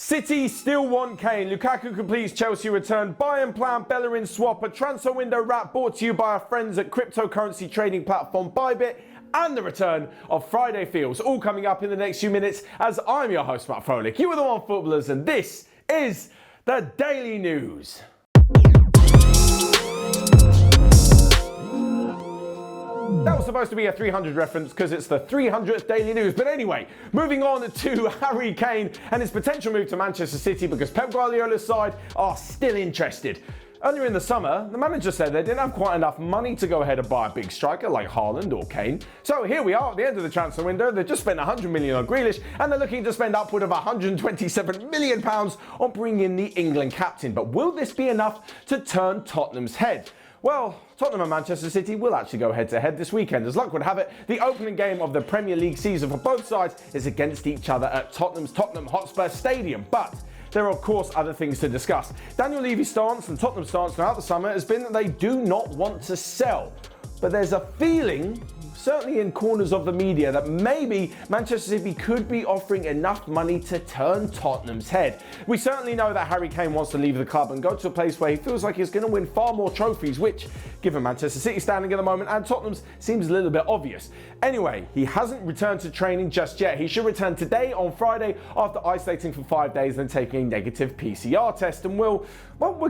City still want Kane. Lukaku completes Chelsea return. Bayern plan Bellerin swap. A transfer window wrap brought to you by our friends at cryptocurrency trading platform Bybit. And the return of Friday Feels. All coming up in the next few minutes as I'm your host, Matt Froelich. You are the OneFootballers and this is the Daily News. That was supposed to be a 300 reference because it's the 300th Daily News. But anyway, moving on to Harry Kane and his potential move to Manchester City because Pep Guardiola's side are still interested. Earlier in the summer, the manager said they didn't have quite enough money to go ahead and buy a big striker like Haaland or Kane. So here we are at the end of the transfer window. They've just spent 100 million on Grealish and they're looking to spend upward of 127 million pounds on bringing in the England captain. But will this be enough to turn Tottenham's head? Well, Tottenham and Manchester City will actually go head-to-head this weekend. As luck would have it, the opening game of the Premier League season for both sides is against each other at Tottenham's Tottenham Hotspur Stadium. But there are, of course, other things to discuss. Daniel Levy's stance and Tottenham's stance throughout the summer has been that they do not want to sell. But there's a feeling, certainly in corners of the media, that maybe Manchester City could be offering enough money to turn Tottenham's head. We certainly know that Harry Kane wants to leave the club and go to a place where he feels like he's going to win far more trophies, which, given Manchester City's standing at the moment and Tottenham's, seems a little bit obvious. Anyway, he hasn't returned to training just yet. He should return today on Friday after isolating for 5 days and taking a negative PCR test, and we'll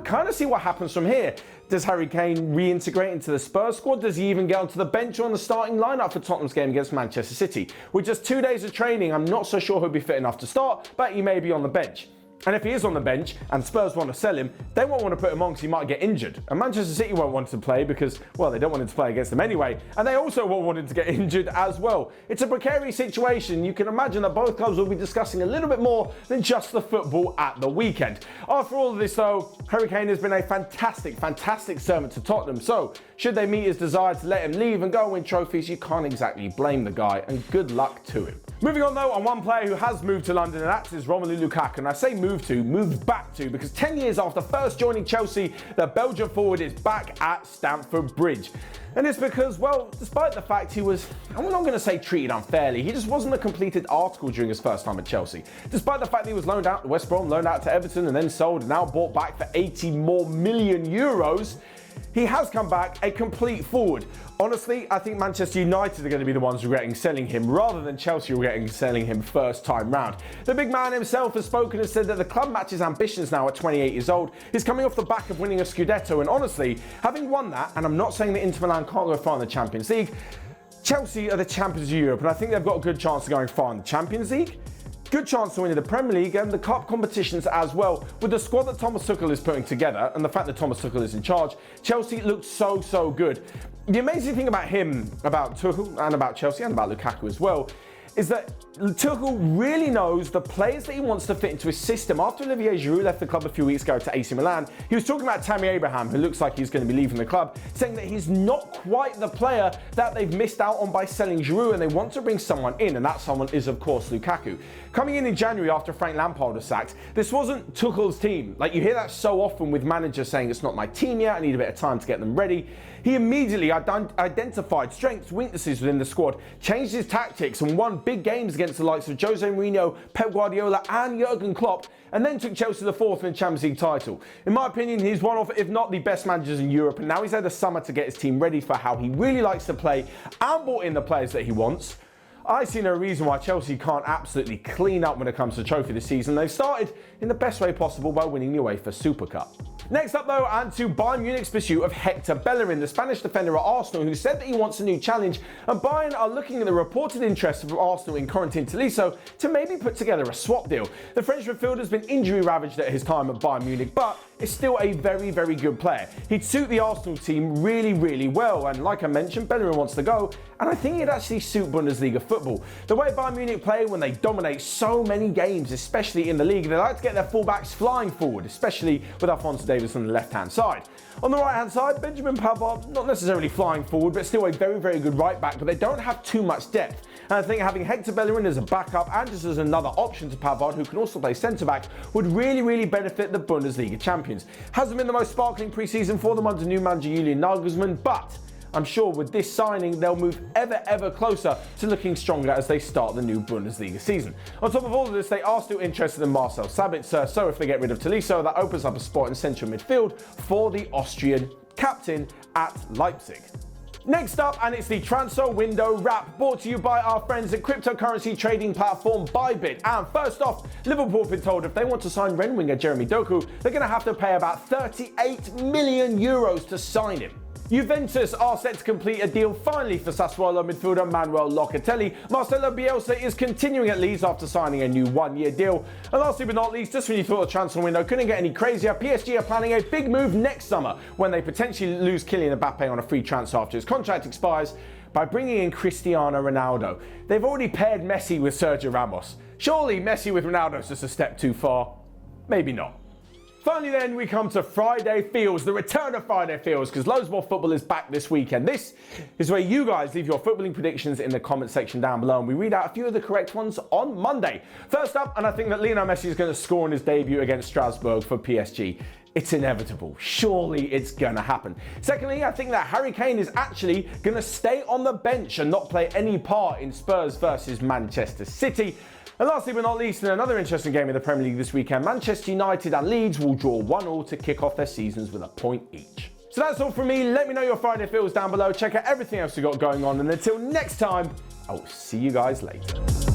kind of see what happens from here. Does Harry Kane reintegrate into the Spurs squad? Does he even get onto the bench or on the starting lineup for Tottenham's game against Manchester City? With just 2 days of training, I'm not so sure he'll be fit enough to start, but he may be on the bench. And if he is on the bench and Spurs want to sell him, they won't want to put him on because he might get injured. And Manchester City won't want to play because, well, they don't want him to play against them anyway. And they also won't want him to get injured as well. It's a precarious situation. You can imagine that both clubs will be discussing a little bit more than just the football at the weekend. After all of this, though, Harry Kane has been a fantastic servant to Tottenham. So, should they meet his desire to let him leave and go and win trophies, you can't exactly blame the guy. And good luck to him. Moving on, though, on one player who has moved to London, and that is Romelu Lukaku. And I say moved back to, because 10 years after first joining Chelsea, the Belgian forward is back at Stamford Bridge. And it's because, well, despite the fact he was, I'm not going to say treated unfairly, he just wasn't a completed article during his first time at Chelsea. Despite the fact that he was loaned out to West Brom, loaned out to Everton, and then sold, and now bought back for 80 more million euros, he has come back a complete forward. Honestly, I think Manchester United are going to be the ones regretting selling him rather than Chelsea regretting selling him first time round. The big man himself has spoken and said that the club matches ambitions now at 28 years old. He's coming off the back of winning a Scudetto, and honestly, having won that, and I'm not saying that Inter Milan can't go far in the Champions League, Chelsea are the champions of Europe, and I think they've got a good chance of going far in the Champions League. Good chance to win in the Premier League and the cup competitions as well. With the squad that Thomas Tuchel is putting together and the fact that Thomas Tuchel is in charge, Chelsea looks so good. The amazing thing about him, about Tuchel and about Chelsea and about Lukaku as well, is that Tuchel really knows the players that he wants to fit into his system. After Olivier Giroud left the club a few weeks ago to AC Milan, he was talking about Tammy Abraham, who looks like he's going to be leaving the club, saying that he's not quite the player that they've missed out on by selling Giroud, and they want to bring someone in, and that someone is, of course, Lukaku. Coming in January after Frank Lampard was sacked, this wasn't Tuchel's team. Like, you hear that so often with managers saying, it's not my team yet, I need a bit of time to get them ready. He immediately identified strengths, weaknesses within the squad, changed his tactics and won big games against the likes of Jose Mourinho, Pep Guardiola and Jurgen Klopp, and then took Chelsea to the fourth in the Champions League title. In my opinion, he's one of, if not the best managers in Europe, and now he's had a summer to get his team ready for how he really likes to play and brought in the players that he wants. I see no reason why Chelsea can't absolutely clean up when it comes to trophy this season. They've started in the best way possible by winning the UEFA Super Cup. Next up, though, and to Bayern Munich's pursuit of Hector Bellerin, the Spanish defender at Arsenal, who said that he wants a new challenge, and Bayern are looking at the reported interest of Arsenal in Corentin Tolisso to maybe put together a swap deal. The French midfielder has been injury-ravaged at his time at Bayern Munich, but is still a very good player. He'd suit the Arsenal team really well, and like I mentioned, Bellerin wants to go, and I think he'd actually suit Bundesliga football. The way Bayern Munich play when they dominate so many games, especially in the league, they like to get their fullbacks flying forward, especially with Alphonso Davies on the left-hand side. On the right-hand side, Benjamin Pavard, not necessarily flying forward, but still a very good right-back, but they don't have too much depth. And I think having Hector Bellerin as a backup and just as another option to Pavard, who can also play centre-back, would really benefit the Bundesliga champions. Hasn't been the most sparkling pre-season for them under new manager Julian Nagelsmann, but I'm sure with this signing, they'll move ever closer to looking stronger as they start the new Bundesliga season. On top of all of this, they are still interested in Marcel Sabitzer, so if they get rid of Tolisso, that opens up a spot in central midfield for the Austrian captain at Leipzig. Next up, and it's the transfer window wrap, brought to you by our friends at cryptocurrency trading platform Bybit. And first off, Liverpool have been told if they want to sign Rennes winger Jeremy Doku, they're going to have to pay about 38 million euros to sign him. Juventus are set to complete a deal finally for Sassuolo midfielder Manuel Locatelli. Marcelo Bielsa is continuing at Leeds after signing a new one-year deal. And lastly but not least, just when you thought the transfer window couldn't get any crazier, PSG are planning a big move next summer when they potentially lose Kylian Mbappe on a free transfer after his contract expires by bringing in Cristiano Ronaldo. They've already paired Messi with Sergio Ramos. Surely Messi with Ronaldo is just a step too far? Maybe not. Finally then, we come to Friday Feels, the return of Friday Feels, because loads more football is back this weekend. This is where you guys leave your footballing predictions in the comment section down below, and we read out a few of the correct ones on Monday. First up, and I think that Lionel Messi is going to score in his debut against Strasbourg for PSG. It's inevitable. Surely it's going to happen. Secondly, I think that Harry Kane is actually going to stay on the bench and not play any part in Spurs versus Manchester City. And lastly but not least, in another interesting game in the Premier League this weekend, Manchester United and Leeds will draw 1-1 to kick off their seasons with a point each. So that's all from me. Let me know your Friday feels down below. Check out everything else we got going on. And until next time, I will see you guys later.